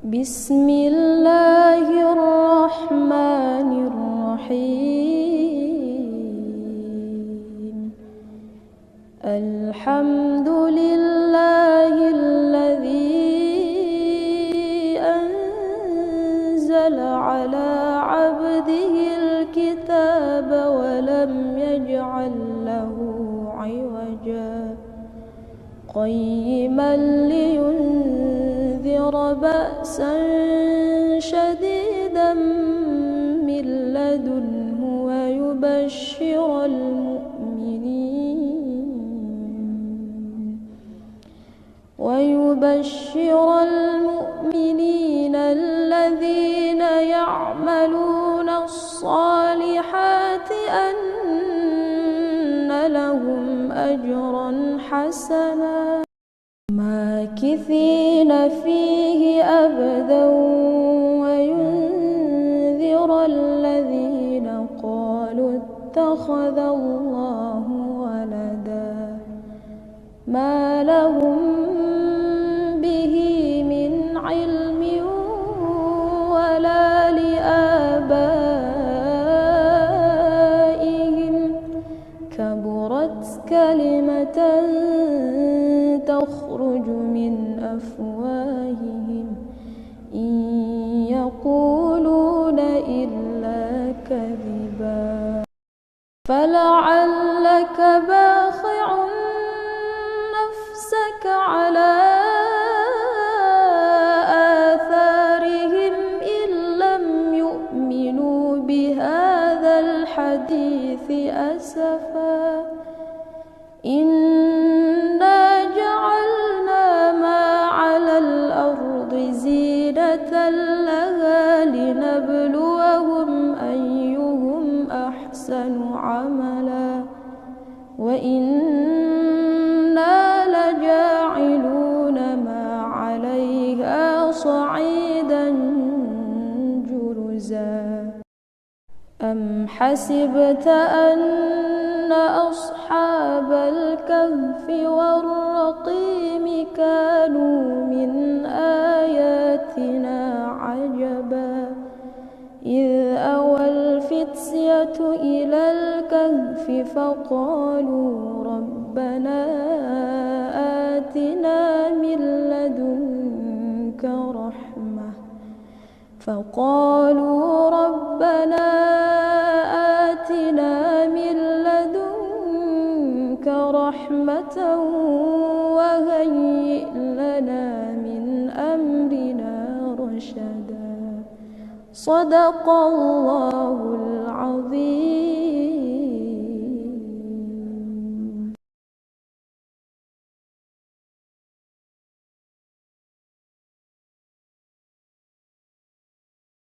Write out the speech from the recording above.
بسم الله الرحمن الرحيم. الحمد لله الذي أنزل على عبده الكتاب ولم يجعل له عوجا قيما لينذر بأسا شديدا من لدنه ويبشر المؤمنين الذين يعملون الصالحات أن لهم أجرا حسنا ماكثين فيه أبدا وينذر الذين قالوا اتخذ الله ولدا ما لهم به من علم ولا لآبائهم كبرت كلمة تخرج من أفواههم إن يقولون إلا كذبا فلعلك باخع نفسك على آثارهم إن لم يؤمنوا بهذا الحديث أسفا إنا جعلنا ما على الأرض زينة لها لنبلوهم أيهم أحسن عملا وإنا لجاعلون ما عليها صعيدا جرزا أم حسبت أن أصحاب الكهف والرقيم كانوا من آياتنا عجبا إذ أوى الفتية إلى الكهف فقالوا ربنا آتنا من لدنك رحمة وهيئ لنا من أمرنا رشدا صدق الله